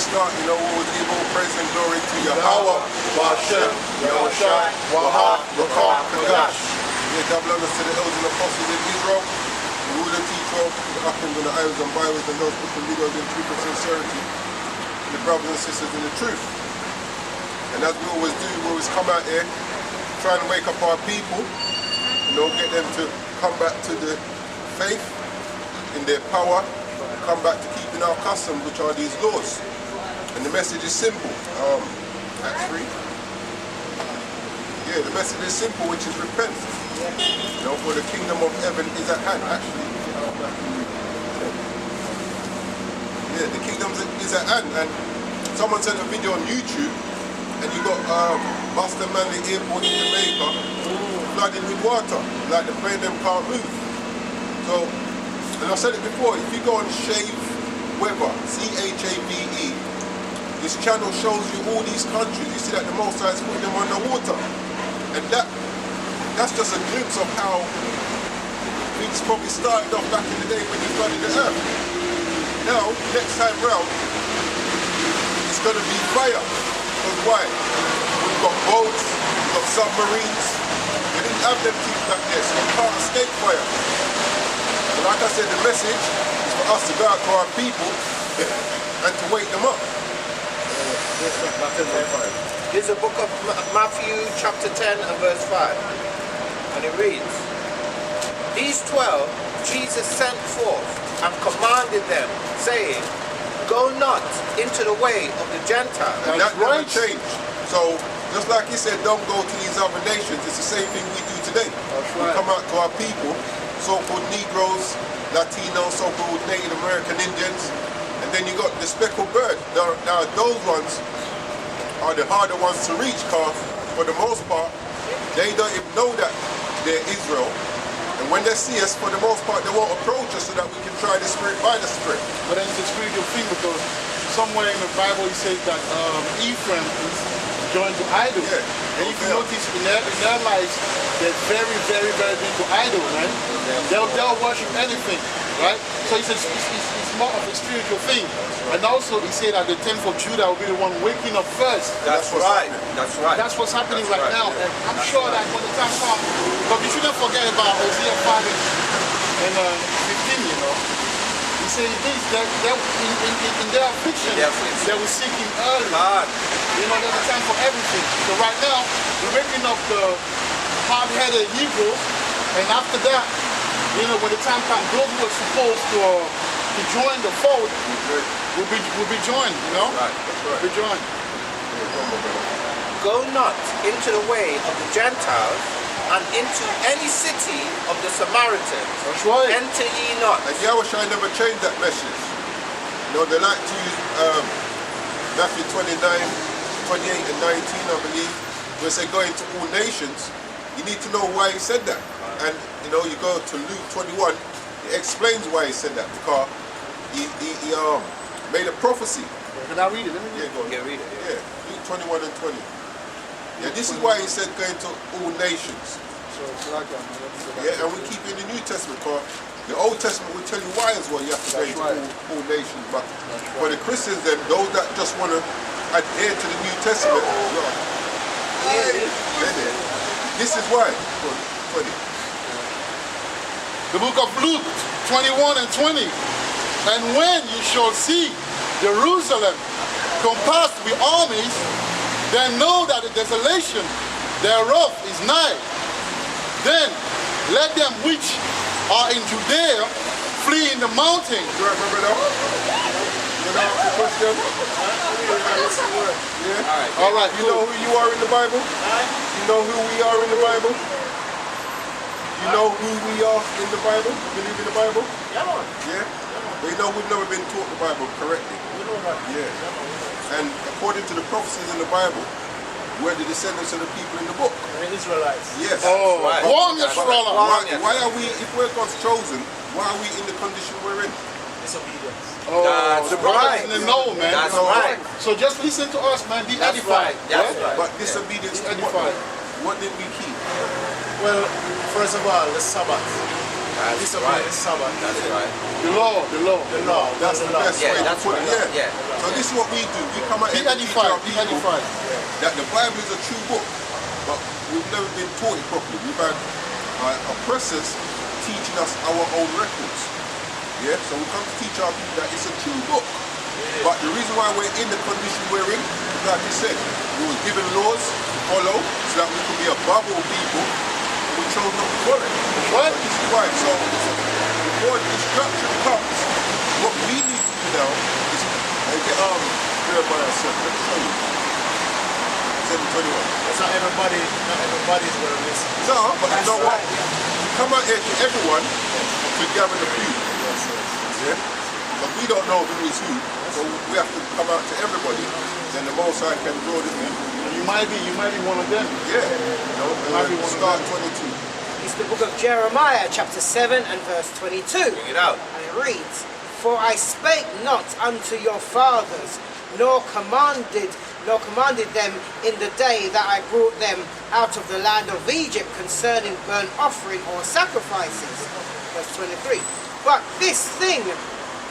start, we'll give all praise and glory to Yahweh, Ba'ashem, Yahushai, Wahad, Rakah, Kadash. Double honors to the elders and apostles in Israel, the ruler, teacher, the uphams and the idols and byways and those put the leaders in truth and sincerity, and the brothers and sisters in the truth. And as we always do, we always come out here, try and wake up our people, get them to come back to the faith in their power, come back to keeping our customs, which are these laws. And the message is simple. Acts 3. Yeah, the message is simple, which is repent. For the kingdom of heaven is at hand. Actually, yeah, the kingdom is at hand. And someone sent a video on YouTube, and you got Buster Manley Airport in Jamaica flooded with water, like the plane them can't move. So, and I said it before, if you go on Shave Weather, C-H-A-V-E, this channel shows you all these countries. You see that the Most High is putting them underwater. And that's just a glimpse of how things probably started off back in the day when you flooded the earth. Now, next time round, it's going to be fire. Because why? We've got boats, we've got submarines. We didn't have them things back there, so you can't escape fire. But like I said, the message is for us to go out to our people and to wake them up. Here's the book of Matthew chapter 10 and verse 5. And it reads, These 12 Jesus sent forth and commanded them, saying, Go not into the way of the Gentiles. And that never changed. So, just like he said, don't go to these other nations, it's the same thing we do today. We come out to our people, so-called Negroes, Latinos, so-called Native American Indians, and then you got the speckled bird. Now those ones are the harder ones to reach, because for the most part, they don't even know that they're Israel. And when they see us, for the most part, they won't approach us so that we can try the spirit by the spirit. But then it's a spiritual thing, because somewhere in the Bible it says that Ephraim is joined to idols. Yeah. And if you notice in their lives, they're very, very, very big to idols, right? They'll worship anything, right? So it's more of a spiritual thing. And also he said that the 10th of Judah will be the one waking up first. That's right. That's right. That's what's happening right now. And I'm sure that when the time comes, but we shouldn't forget about Hosea 5 and 15, He said this, that in their affliction, they will seek him early. There's a time for everything. So right now, we're waking up the hard-headed Hebrew, and after that, when the time comes, those who are supposed to join the fold will be joined, Right. Will be joined. Go not into the way of the Gentiles, and into any city of the Samaritans. That's right. Enter ye not. And Yahushua never changed that message. They like to use Matthew 29, 28 and 19, I believe, where it said go into all nations. You need to know why he said that. And you go to Luke 21, it explains why he said that, because he made a prophecy. Can I read it? Let me read it. Go on. Yeah, read it. Yeah, Luke 21 and 20. Yeah, this is why he said go into all nations. Yeah, and we keep in the New Testament, because the Old Testament will tell you why as well you have to go into all nations. But for the Christians, then, those that just want to adhere to the New Testament, this is why. 20. The book of Luke 21 and 20. And when you shall see Jerusalem compassed with armies, then know that the desolation thereof is nigh. Then let them which are in Judea flee in the mountains. You remember that? You know the question? Yeah? All right. You know who you are in the Bible? You know who we are in the Bible? You know who we are in the Bible? You believe in the Bible? Yeah? But we've never been taught the Bible correctly. Yeah. And according to the prophecies in the Bible, we're the descendants of the people in the book. The Israelites. Yes. Oh, right. Why are we, if we're God's chosen, why are we in the condition we're in? Disobedience. Oh, That's the brothers right. in the know, man. That's right. So just listen to us, man. Be That's edified. right. That's right. But disobedience to Edified. what did we keep? Well, first of all, the Sabbath. Disobeying the Sabbath. That's right. The law. That's the best way to that's put it. right. Yeah. Yeah. So this is what we do. We come out Be here and teach our edified. Be people edified. that the Bible is a true book, but we've never been taught it properly. We've had oppressors teaching us our own records. Yeah. So we come to teach our people that it's a true book. But the reason why we're in the condition we're in, like you said, we were given laws to follow so that we could be above all people, and we chose not to follow it. Right. So this is why. So before the destruction comes, what we need to do now is get Jeremiah 7. Let me show you. 7:21. It's not everybody's going to listen. No, but you know what? We come out here to everyone to gather the few. Yeah? But we don't know who is who, so we have to come out to everybody. Then the Most High can draw them in. You might be one of them. Yeah. You know, start 22. It's the book of Jeremiah, chapter 7 and verse 22. Bring it out. And it reads, For I spake not unto your fathers, nor commanded them in the day that I brought them out of the land of Egypt concerning burnt offering or sacrifices. Verse 23. But this thing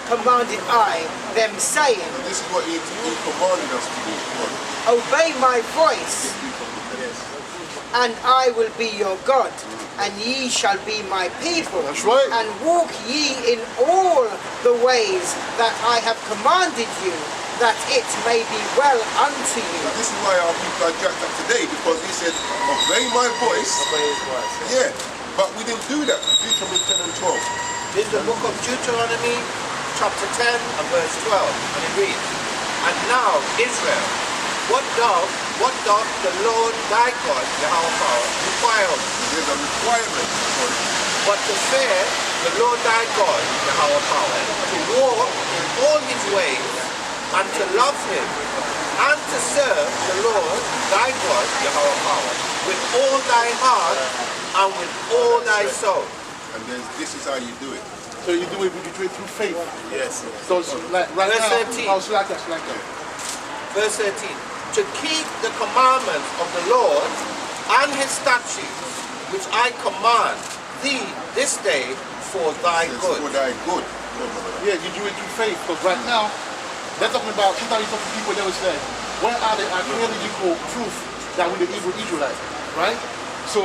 commanded I them, saying, And this is what he commanded us to do. Obey my voice, and I will be your God, and ye shall be my people. That's right. And walk ye in all the ways that I have commanded you, that it may be well unto you. Now, this is why our people are jacked up today, because he said, obey my voice. Obey his voice. Yeah, but we didn't do that. Deuteronomy 10 and 12. In the book of Deuteronomy, chapter 10 and verse 12, and it reads, And now, Israel, what doth the Lord thy God, Yahweh, require of thee? There's a requirement for it. But to fear the Lord thy God, Yahweh, to walk in all his ways, and to love him, and to serve the Lord thy God, Yahweh, with all thy heart and with all thy soul. And then this is how you do it. So you do it through faith. Yes. So it's like right Verse now, 13. how's like that? Verse 13. To keep the commandments of the Lord and his statutes, which I command thee this day for thy It's good. for thy good. Yeah, you do it through faith. Because right now, they're talking about, sometimes you talk to people, they will say, where are the archaeological proof that we're the Israelites, right? So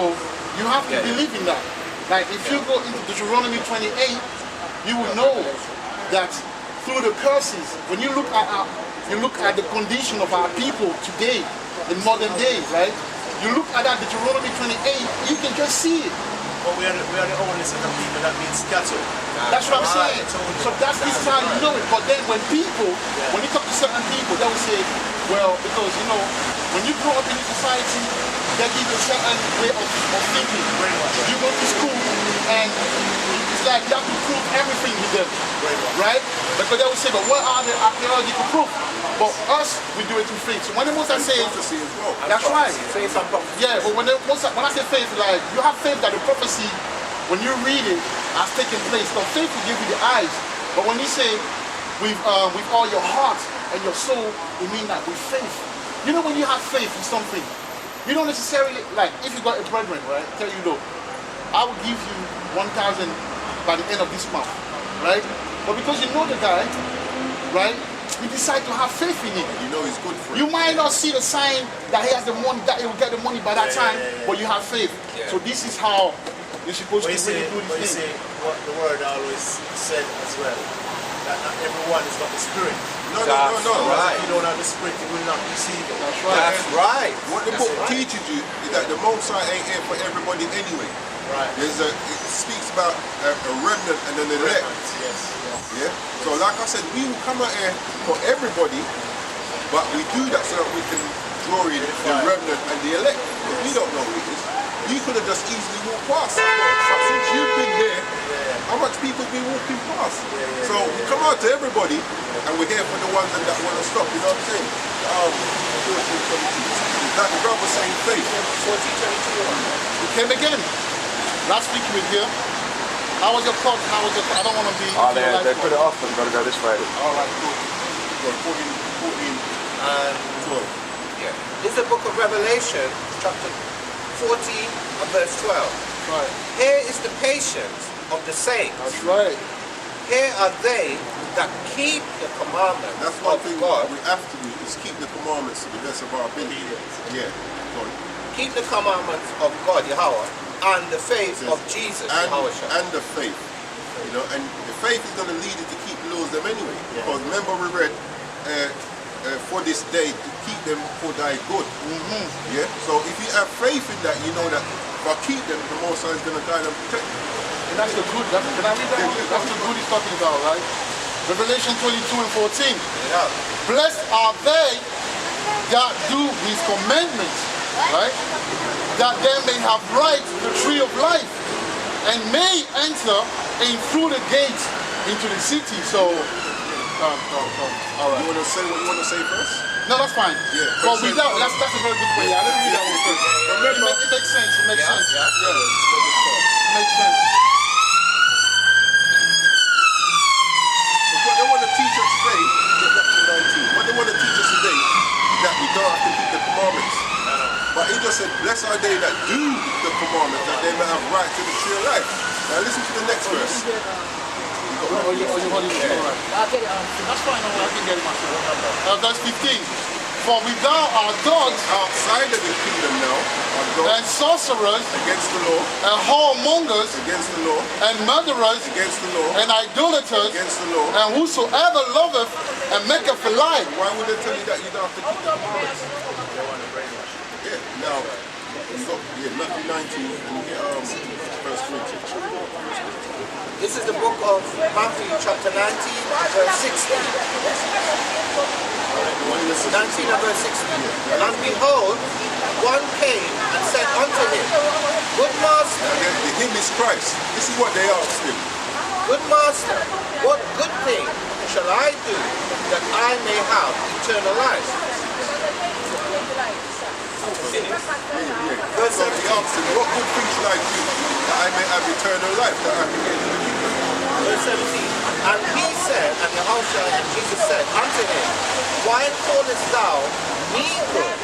you have to believe in that. Like if you go into Deuteronomy 28, you will know that through the curses, when you look at the condition of our people today, in modern days, right? You look at that Deuteronomy 28, you can just see it. But we are the only set of people that means scattered. That's what I'm saying. So this is how you know it. But then when you talk to certain people, they will say, well, because when you grow up in a society, they give you a certain way of thinking. You go to school and it's like you have to prove everything with them. Right? Because they will say, but what are the archaeological proof? But us, we do it through faith. So when the Most I say, Prophecy as well. that's right. Faith and prophecy. Yeah, but when I say faith, like you have faith that the prophecy, when you read it, has taken place. So faith will give you the eyes. But when you say with all your heart and your soul, it means that with faith. You know when you have faith in something, you don't necessarily like if you got a brethren, right? Tell you look, I will give you 1,000 by the end of this month, right? But because you know the guy, right? You decide to have faith in him. You know he's good for You it. might not see the sign that he has the money, that he will get the money by that time, but you have faith. Yeah. So this is how you're supposed But to you really do but you this see thing. what the word always said as well, that not everyone has got the spirit. No. Right. If you don't have the spirit, you will not receive it. That's right. That's right. What the book teaches you is that the Most High ain't here for everybody anyway. Right. It speaks about a remnant and an elect. Yes. Yeah. So like I said, we will come out here for everybody, but we do that so that we can draw in the remnant and the elect. Because we don't know who it is. You could have just easily walked past. Since you've been here, how much people have been walking past? So we come out to everybody, and we're here for the ones that want to stop. You know what I'm saying? 14:22. Like the brother saying faith. 14:22. We came again. Last week we were here. How was your thought? I don't want to be. They put it off and got to go this way. All right, cool. 14 And 12. this is the book of Revelation, chapter 14 and verse 12. Right. Here is the patience of the saints. That's right. Here are they that keep the commandments That's one of thing God. we have to do is keep the commandments to the best of our ability. Yeah. Go on. Keep the commandments of God, Yahweh, and the faith of Jesus, Yahweh. And the faith. You know, and the faith is going to lead you to keep laws them anyway. Because remember we read for this day to keep them for thy good. Yeah. So if you have faith in that, you know that if I keep them, the Most High is going to guide and protect them. And that's the good. Can I read that? That's the good he's talking about, right? Revelation 22:14. Yeah. Blessed are they that do his commandments, right? That they may have right to the tree of life and may enter in through the gate into the city. So, all right. You want to say what you want to say first? No, that's fine. Yeah. But without, that's a very good point. Yeah, let me read that one first. It makes sense. It makes sense. It makes sense. What they want to teach us today, what they want to teach us today is that we don't have to keep the commandments. But he just said, blessed are they that do the commandments, that they may have right to the tree of life. Now listen to the next verse. Oh, you're holding it. All right. That's fine. I can get it myself. Verse 15. For without our dogs Outside of the kingdom now, are dogs and sorcerers against the law, and whoremongers against the law, and murderers against the law, and idolaters against the law. and whosoever loveth and maketh a lie. Why would they tell you that you don't have to keep the commandments? Yeah, now, Matthew 19, and you get verse 20. This is the book of Matthew, chapter 19, verse 16. 19 and verse 16. And behold, one came and said unto him, Good master. Again, the him is Christ. This is what they asked him. Good master, what good thing shall I do that I may have eternal life? Verse So he 17. asked him, what good thing shall I do that I may have eternal life, that I can get into the kingdom? Verse 17. And he said, and Yahushua and Jesus said unto him, Why callest thou me good?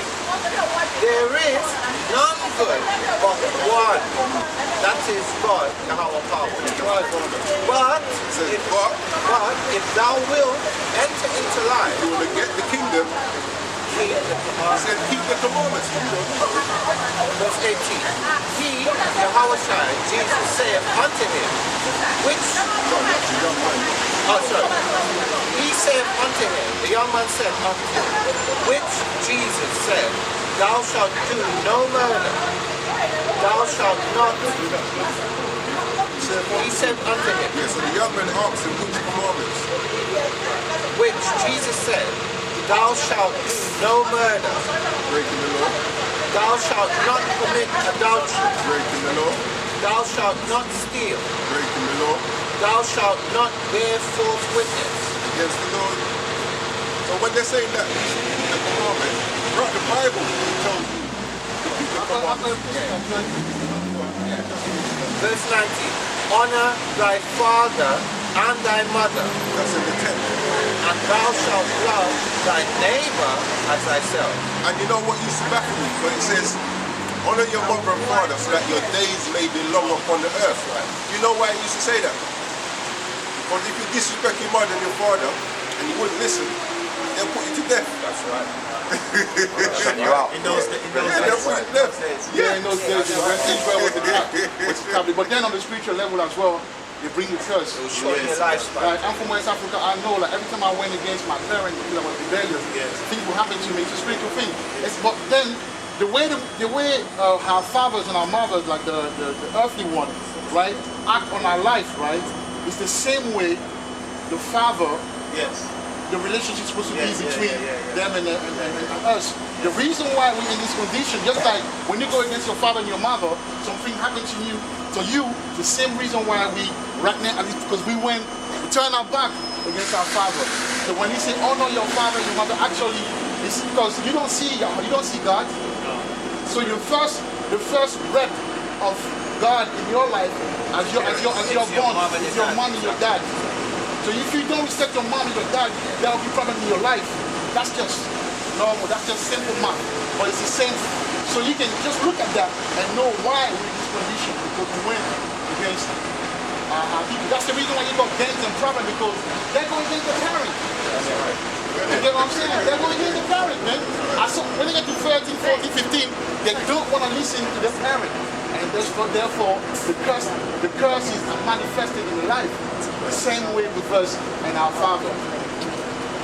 There is none good but one, that is God, Yahweh power. But if thou wilt enter into life, You want to get the kingdom, keep the he commandments. said keep the commandments. Verse 18. He, Yahushua, Jesus saith unto him, which, he saith unto him, the young man said unto him, which Jesus said, Thou shalt do no murder, thou shalt not. He said unto him, Yeah, so the young man asked him which commandments. which Jesus said, Thou shalt do no murder, Breaking the law, thou shalt not commit adultery, breaking the law, thou shalt not steal, breaking the law, thou shalt not bear false witness. against the law. So when they're saying that you should keep the commandments, throughout the Bible it tells you to keep the commandments. Verse 19. Honor thy father and thy mother, That's in the temple. and thou shalt love thy neighbor as thyself. And you know what used to baffle me? But it says, honor your mother and father so that your days may be long upon the earth. You know why it used to say that? Because if you disrespect your mother and your father and you wouldn't listen, they'll put you to death. That's right. Shut you out. In those days. They'll put you to death. Yeah, in those days, when Israel was established. But then on the spiritual level as well, they bring the curse. It will shorten your lifespan. Like, I'm from West Africa. I know, like, every time I went against my parents because I was rebellious, things will happen to me. It's a spiritual thing. But then the way our fathers and our mothers, like the earthly one, right, act on our life, right, is the same way the father. Yes. The relationship is supposed to be between them and us. The reason why we're in this condition, just like when you go against your father and your mother, something happened to you, the same reason why we right now, at least because we turn our back against our father. So when he say honor your father and your mother, actually it's because you don't see God. So the first rep of God in your life as you're born is your mom and your dad. So if you don't respect your mom and your dad, there will be problem in your life. That's just normal. That's just simple math. But it's the same. So you can just look at that and know why we're in this condition, because we went against That's the reason why you got gangs and problems, because they're going against the parents. You get what I'm saying? They're going against the parents, man. When they get to 13, 14, 15, they don't want to listen to their parents. And therefore, the curse is manifested in life. The same way with us and our Father.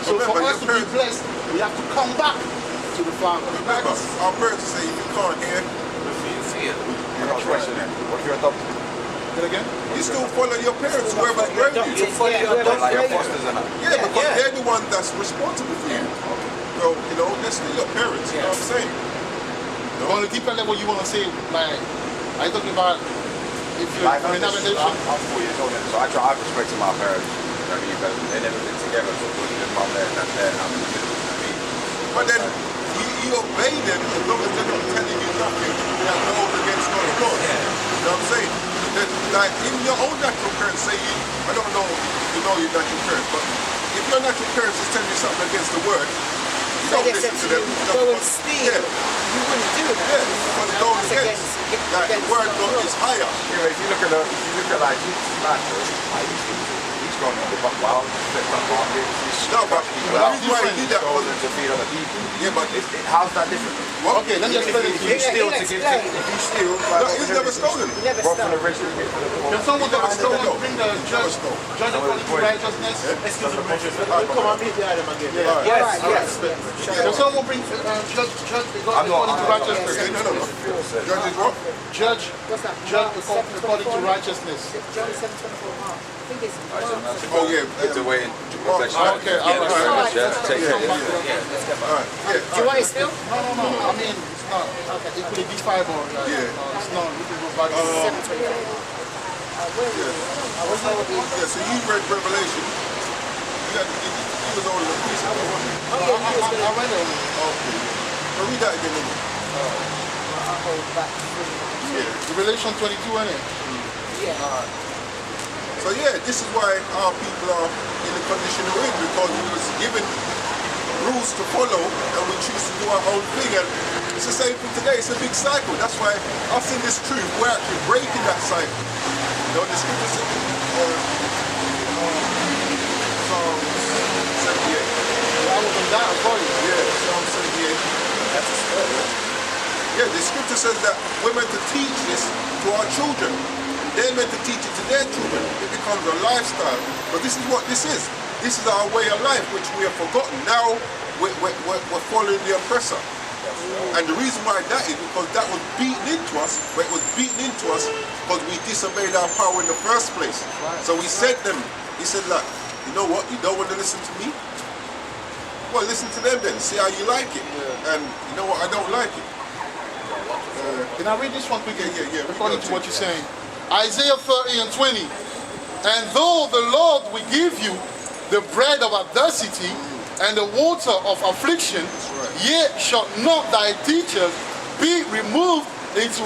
So for us to be blessed, we have to come back to the Father. Remember, our parents say if you can't hear, I got a question then. What if you're adopted? Say it again? you still follow your parents, whoever's raised you. Yeah, Like your fosters and that? Yeah, because they're the one that's responsible for you. So, you know, they're still your parents, you know what I'm saying? On a deeper level, you want to say, like, are you talking about if you're Like, in another nation? I'm 4 years old, so I've respected my parents. You know what I mean? But they've never been together, so there's mom there and dad there, and I'm in the middle. You know what I mean? But then you obey them as long as they're not telling you nothing that goes against God's laws. You know what I'm saying? That, like in your own natural parents say you, I don't know if you know your natural parents, but if your natural parents is telling you something against the word, you don't they listen said to to them. you, go and steal. Yeah. You wouldn't do that. Yeah, because it goes That's against. Like the word God is higher. Yeah, but if you look at like Jesus' life, like he's gone on the wild, flipped on markets, he's No, but people the reason why he did that was to feed other people. yeah, but How's that different? what? Okay, let me explain it to you. If you steal, like, No, he's never stolen. Never rob from stop. the rich to give to the poor. Can someone bring the judge stole. according to righteousness? Excuse me, come and meet the item again. Yes, yes. Can someone bring judge I'm not. according to righteousness? Okay, no. Judge is what? Judge What's that? according to righteousness. John 7:24. I think it's Oh yeah. It's a way to protection. Okay, all right. Yeah, take it. Alright, yeah. Do you want it still? No. I mean, it's not. It could be five or Yeah. it's not. We can go back. 7:28. Yeah, so you read Revelation. You was older than me, so I wasn't. Oh yeah, you was I gonna. read it. Okay. So read that again. Then. I'll hold back. Yeah. Revelation 22, isn't it? Yeah. So yeah, this is why our people are in the condition we're in, because we was given rules to follow and we choose to do our own thing. And it's the same thing today. It's a big cycle. That's why us in this truth, we're actually breaking that cycle. You know, the scripture says, Psalm 78. I was on that for you. Yeah, Psalm 78. That's a story. Yeah, the scripture says that we're meant to teach this to our children. They're meant to teach it to their children. It becomes a lifestyle. But this is what this is. This is our way of life, which we have forgotten. Now we're following the oppressor. And the reason why that is because that was beaten into us, but it was beaten into us because we disobeyed our power in the first place. So we said them, he said, like, you know what, you don't want to listen to me? Well, listen to them then, see how you like it. And you know what, I don't like it. Can I read this one quickly? Yeah. According to what you're saying. Isaiah 30 and 20. And though the Lord will give you the bread of adversity and the water of affliction, yet shall not thy teachers be removed into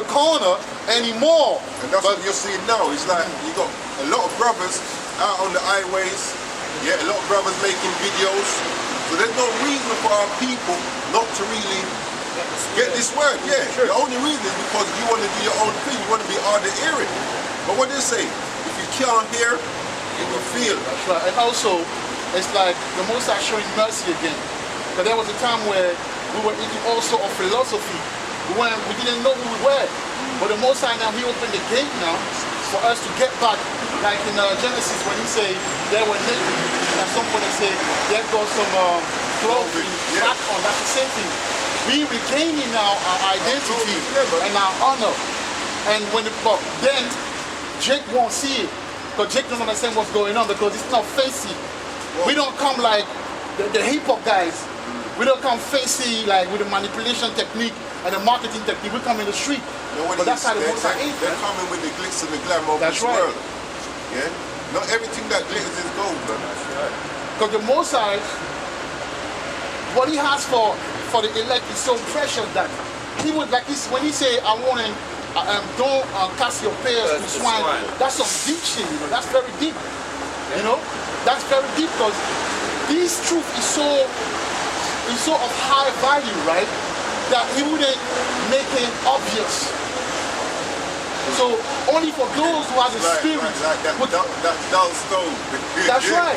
a corner anymore. And that's what you're seeing now. It's like you got a lot of brothers out on the highways, yeah, a lot of brothers making videos. So there's no reason for our people not to really get this word. Yeah, the only reason is because you want to do your own thing. You want to be hard of hearing. But what they say, if you can't hear, you will feel. That's right. And also, it's like the Most High showing mercy again. Because there was a time where we were eating all sort of philosophy. We didn't know who we were. But the Most High now, He opened the gate now for us to get back. Like in Genesis, when He say they were naked. And at some point they say they've got some clothing back on. That's the same thing. We regaining now our identity and our honor. And but then Jake won't see it. Because Jake doesn't understand what's going on because it's not facey. We don't come like the hip-hop guys. We don't come facey like with the manipulation technique and the marketing technique. We come in the street. But that's how the Most High is. They're coming with the glitz and the glamour of this world. Yeah? Not everything that glitters is gold, man. Because the Most High, what He has for the elect is so precious that He would, like this, when He say, I want to, don't cast your pears to swine. That's some deep shit, you know. That's very deep. You know? That's very deep because this truth is so of high value, right? That He wouldn't make it obvious. So only for those who have the spirit. Like that dull stone. That's right.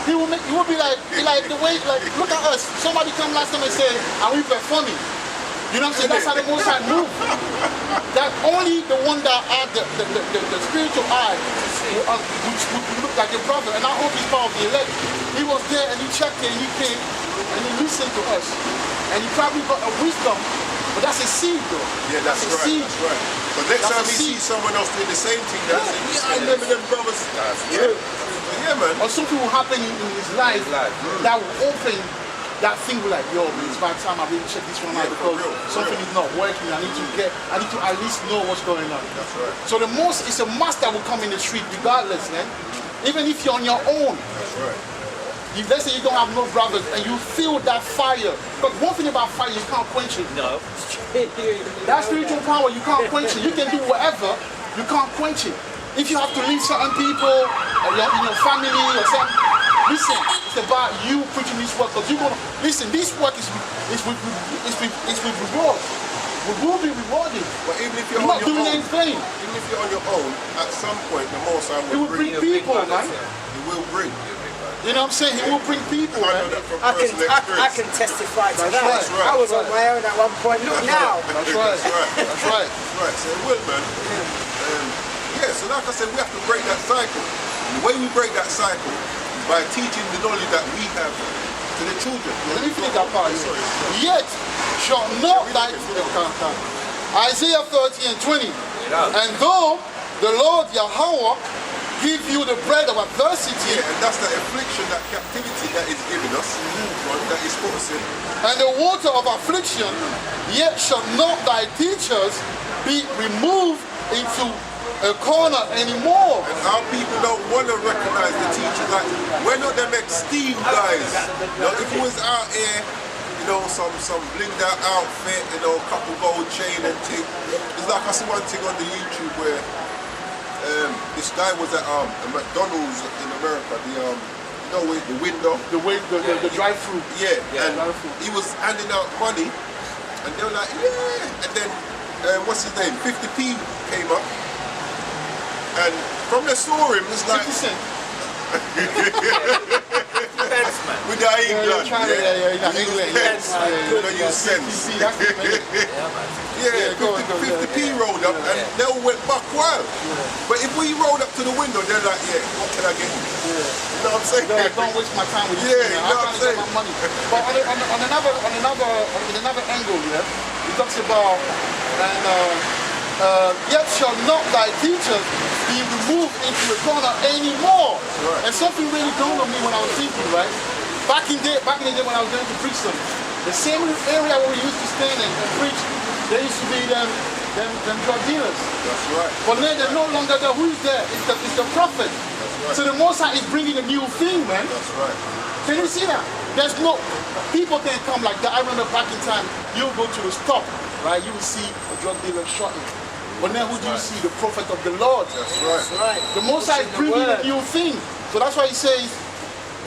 He will be like the way, like, look at us. Somebody come last time and say, are we performing? You know what I'm saying? That's how the Most High move. That only the one that had the spiritual eye which would look like a prophet. And I hope he's part of the elect. He was there and he checked it and he came and he listened to us. And he probably got a wisdom, but that's a seed though. Yeah, that's a right. seed. That's right. But next time he sees someone else doing the same thing, that's I remember them brothers. Yeah, man. Or something will happen in his life that will open that thing, will like, yo, it's about time I really check this one out because something is not working. I need to at least know what's going on. That's right. So it's a must that will come in the street regardless, man. Even if you're on your own. That's right. If let's say you don't have no brothers and you feel that fire, because one thing about fire, you can't quench it. No. That spiritual power, you can't quench it. You can do whatever, you can't quench it. If you have to leave certain people, or in your family, or something, listen, it's about you preaching this work. Because you're gonna listen. This work is with reward. We will be rewarded. But even if you're not on your doing own, anything, even if you're on your own, at some point the Most High it will will bring people, man. He will bring. You know what I'm saying? He will bring people, I know man. that from I personal can experience. testify to That's that. right. I was on my own at one point. Look now. That's right. That's right. That's right. Right, so it will, man. Yeah, so like I said, we have to break that cycle. And the way we break that cycle is by teaching the knowledge that we have to the children. Let me finish that part. Sorry. Yet shall not thy Isaiah 30 and 20. And though the Lord Yahweh give you the bread of adversity, Yeah, and that's the affliction, that captivity that is given us, right, that is put us in. and the water of affliction, yet shall not thy teachers be removed into a corner anymore. And our people don't want to recognize the teachers. Like, we're not them esteemed guys. You know, if it was out here, you know, some blinged out outfit, you know, couple gold chain and thing. It's like I see one thing on the YouTube where this guy was at a McDonald's in America, the you know, with the window. The drive-through. Yeah, and drive-through. he was handing out money, and they were like, yeah. And then, what's his name? 50p came up, and from the saw him, it's like 50 cent. Thanks, man. with the England, England. Pence, you know, use sense. Yeah, 50p rolled up, and they all went buck wild. But if we rolled up to the window, they're like, yeah, what can I get you? You know what I'm saying? Don't waste my time with this. Yeah, you know I'm what I'm trying to get saying? my money. But on another angle, yeah, he talks about yet shall not thy teachers be removed into a corner anymore. Right. And something really dawned on me when I was thinking, right? Back in the day when I was going to preach them, the same area where we used to stand and preach, there used to be them drug dealers. That's right. But now they're no longer there. Who's there? It's the prophet. Right. So the Most High is bringing a new thing, man. That's right. Can you see that? There's no, people can't come like that. I remember back in time, you go to a stop, right? You will see a drug dealer shotting. But now who do you see? The prophet of the Lord. That's right. The Most High is bringing a new thing. So that's why he says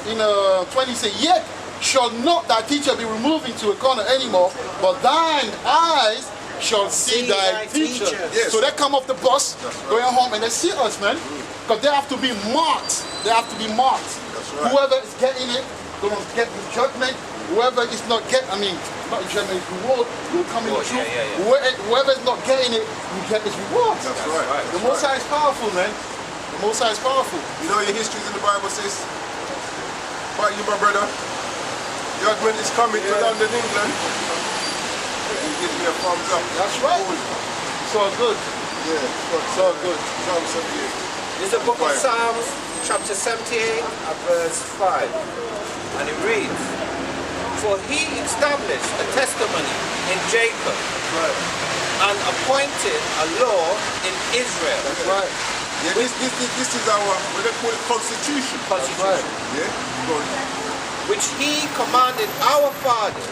in 20, he says, yet shall not thy teacher be removed into a corner anymore, but thine eyes shall see thy teacher. Yes. So they come off the bus, going home, and they see us, man. Because they have to be marked. They have to be marked. That's right. Whoever is getting it, gonna get the judgment. Whoever is not getting, not judgment, reward, will come in the truth. Whoever is not getting it, will get his reward. That's right. The Most High is powerful, man. The Most High is powerful. You know your histories in the Bible says, fight you, my brother. Judgment is coming to London, England. He gives me a thumbs up. That's right. So good. Yeah. So good. Psalm 78. This is the book of Psalms, chapter 78, and verse 5. And it reads, for he established a testimony in Jacob and appointed a law in Israel. That's right. Yeah, this is our, what they call it, constitution. Right. Yeah? Go on. Which he commanded our fathers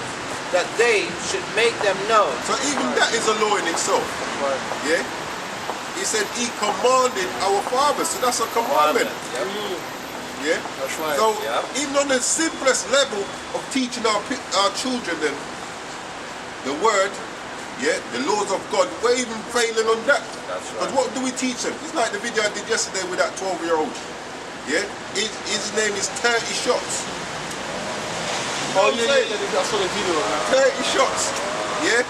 that they should make them known. So even that is a law in itself. Right. Yeah? He said he commanded our fathers. So that's a commandment. Yeah? That's right. So even on the simplest level of teaching our children then the word, Yeah, the laws of God. We're even failing on that. That's right. Because what do we teach them? It's like the video I did yesterday with that 12-year-old. Yeah, his name is 30 shots. Oh yeah, I saw the video. 30 shots. Yeah.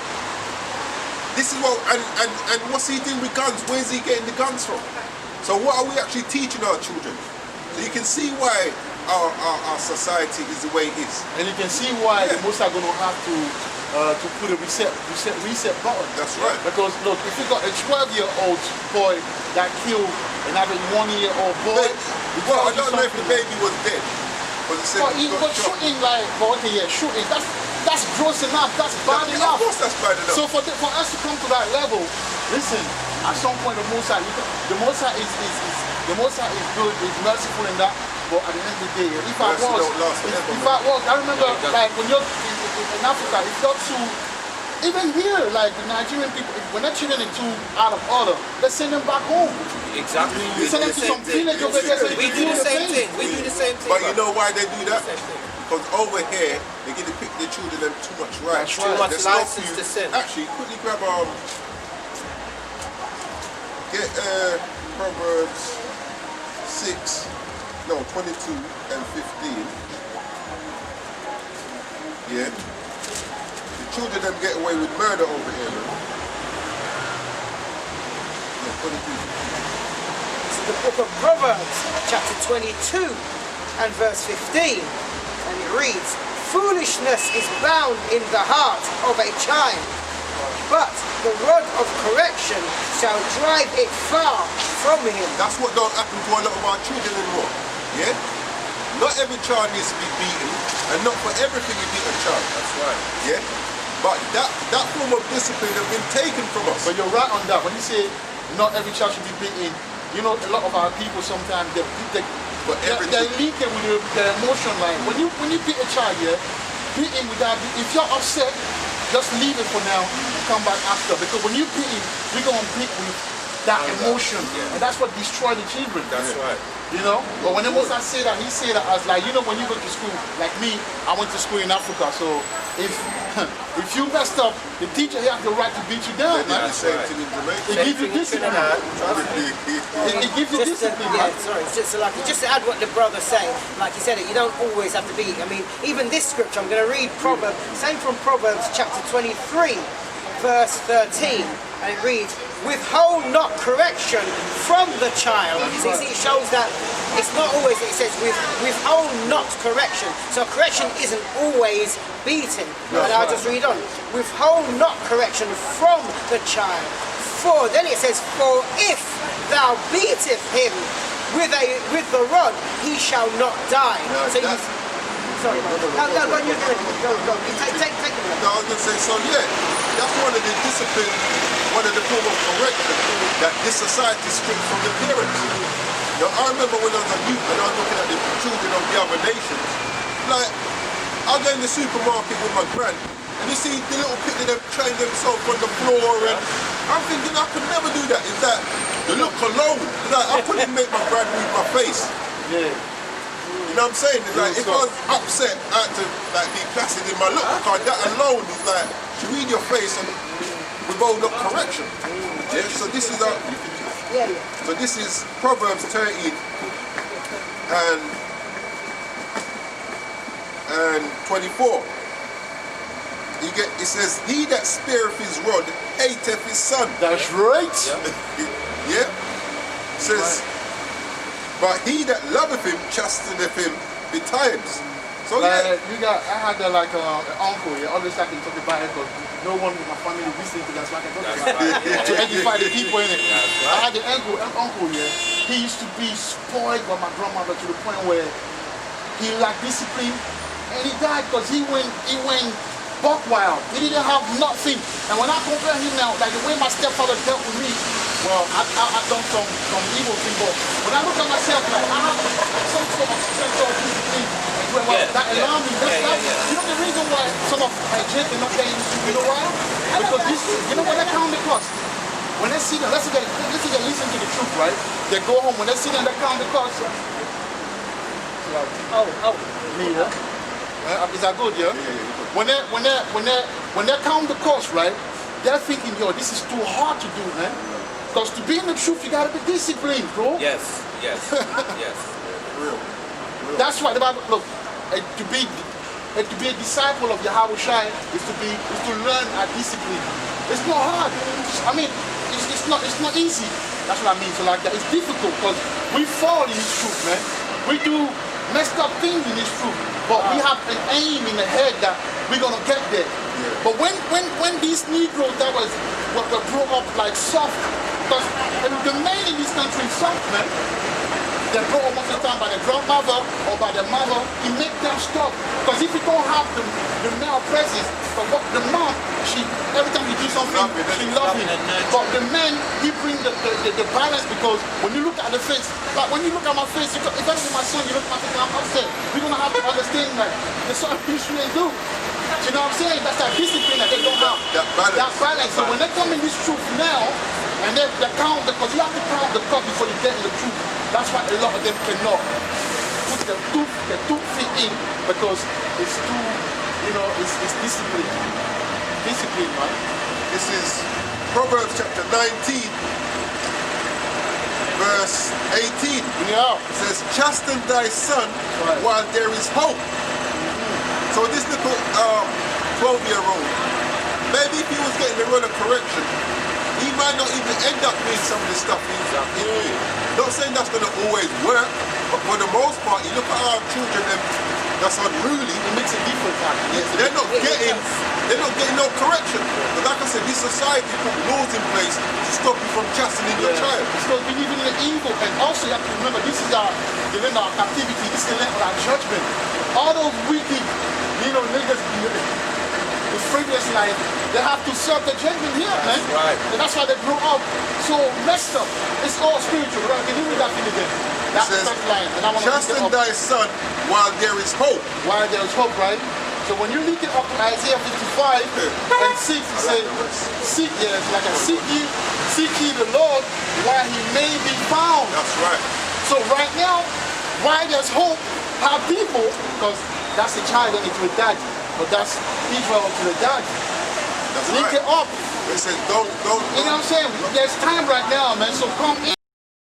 This is what and what's he doing with guns? Where's he getting the guns from? So what are we actually teaching our children? So you can see why our society is the way it is. And you can see why the most are going to have to put a reset button. That's right. Because look, if you got a 12-year-old boy that killed another 1-year-old boy, Well, I don't know if the baby was dead. But it said he got was shot. shooting like, okay, yeah, shooting. That's gross enough. That's bad Of enough. course that's bad enough. So for us to come to that level, listen. At some point, the Most High is good, is merciful in that. But at the end of the day, if I remember, like when you're in Africa, it's not too. Even here, like the Nigerian people, when their children are too out of order, they send them back home. Exactly. They send them to some village over there. So We do the same thing. We do the same thing. But you know why they do that? Because over here, they get to pick their children them too much rights. That's right. Too much They stop license you. to sin. Actually, quickly grab get Proverbs 22 and 15. Yeah. The children them get away with murder over here, man. Yeah, 22. This is the book of Proverbs, chapter 22 and verse 15. And it reads, foolishness is bound in the heart of a child, but the rod of correction shall drive it far from him. That's what don't happen to a lot of our children anymore. Yeah? Not every child needs to be beaten, and not for everything you beat a child. That's right. Yeah? But that form of discipline has been taken from us. But you're right on that. When you say not every child should be beaten, you know, a lot of our people sometimes they leak it with their emotion line. When you beat a child, yeah, beat him without. If you're upset, just leave it for now and come back after. Because when you beat him, you're gonna beat with that emotion, and that's what destroys the children. That's right. You know, but when Moses say that, he say that as like, you know, when you go to school, like me, I went to school in Africa, so if you messed up, the teacher has the right to beat you down, man. Same thing in Jamaica. It gives you discipline. It gives you discipline, man. Just to add what the brother saying, like he said, you don't always have to be. I mean, even this scripture, I'm going to read Proverbs, same from Proverbs chapter 23, verse 13, and it reads, withhold not correction from the child. So you see, it shows that it's not always, it says withhold not correction. So correction isn't always beating. And I'll just read on. Withhold not correction from the child. For, then it says, for if thou beateth him with the rod, he shall not die. So you, sorry, go. Take it. No, I was going to say, so yeah, that's one of the discipline, one of the form of correction that this society stripped from the parents. Now, I remember when I was a youth and I was looking at the children of the other nations, like, I'll go in the supermarket with my gran, and you see the little picture them trying themselves on the floor, and I'm thinking I could never do that. Is that the look alone? It's like, I couldn't make my gran move my face. Yeah. You know what I'm saying? It's like, if I was upset, I had to like be placid in my look, because that alone is like, to read your face and withhold not correction. Yeah, so this is so this is Proverbs 13 and 24. It says, he that spareth his rod hateth his son. That's right. Yeah. It says, but he that loveth him chasteneth him betimes. So I had like an uncle, yeah, always like to talk about it because no one in my family listened to that, so I can talk about it to edify the people in it. I had an uncle, yeah, he used to be spoiled by my grandmother to the point where he lacked discipline, and he died because he went buck wild. He didn't have nothing. And when I compare him now, like the way my stepfather dealt with me, well, I've done some evil thing, but when I look at myself, like I have some sort of sense of discipline. That allowed me. You know the reason why some of my children are not getting, you know why? Because this, you know when they count the cost. When they see them, let's say they listen to the truth, right? They go home, when they see them, they count the cost. Me, yeah? Is that good, yeah? When they count the cost, right? they're thinking, yo, this is too hard to do, man. Because to be in the truth, you gotta be disciplined, bro. Yes, yes, yes. Real. That's why the Bible, look, to be a disciple of Yahweh Shai is to learn a discipline. It's not hard. I mean, it's not easy. That's what I mean. So like that, it's difficult because we fall in this truth, man. We do messed up things in this truth, but we have an aim in the head that we're gonna get there. Yeah. But when these Negroes that were brought up like soft, because the men in this country is soft, man. They're brought up most of the time by their grandmother or by their mother. It makes them stop. Because if you don't have the male presence, the mom, every time you do something, she loves it. But the man, he brings the balance, because when you look at the face, like when you look at my face, if I look at my son, you look at my face, I'm upset. We're going to have to understand that there's certain things you ain't do. You know what I'm saying? That's that discipline that they don't have. That balance. So when they come in this truth now, and they count, because you have to count the cup before you get in the truth. That's why a lot of them cannot put their two feet in, because it's too, it's discipline. Discipline, man. This is Proverbs chapter 19, verse 18. Yeah. It says, chasten thy son while there is hope. So this little 12-year-old, maybe if he was getting the run of correction, he might not even end up doing some of the stuff he's doing. Not saying that's going to always work, but for the most part, you look at our children, that's unruly. It makes a difference, actually. They're not getting no correction. But like I said, this society put laws in place to stop you from chastening your child. Because we live in the evil, and also you have to remember, this is our captivity, this is the land of our judgment. All those wicked, niggas, the previous life, they have to serve the judgment here, man. Right. And that's why they grew up so messed up. It's all spiritual, right? Can you read that thing again? That's the first line. And I want to chasten thy son while there is hope. While there is hope, right? So when you link it up to Isaiah 55 and 6, it says, seek ye the Lord while he may be found. That's right. So right now, while there's hope, our people, because that's the child into the daddy, but that's Israel to the daddy. That's Link right. it up. They said, don't. You know what I'm saying? There's time right now, man. So come in.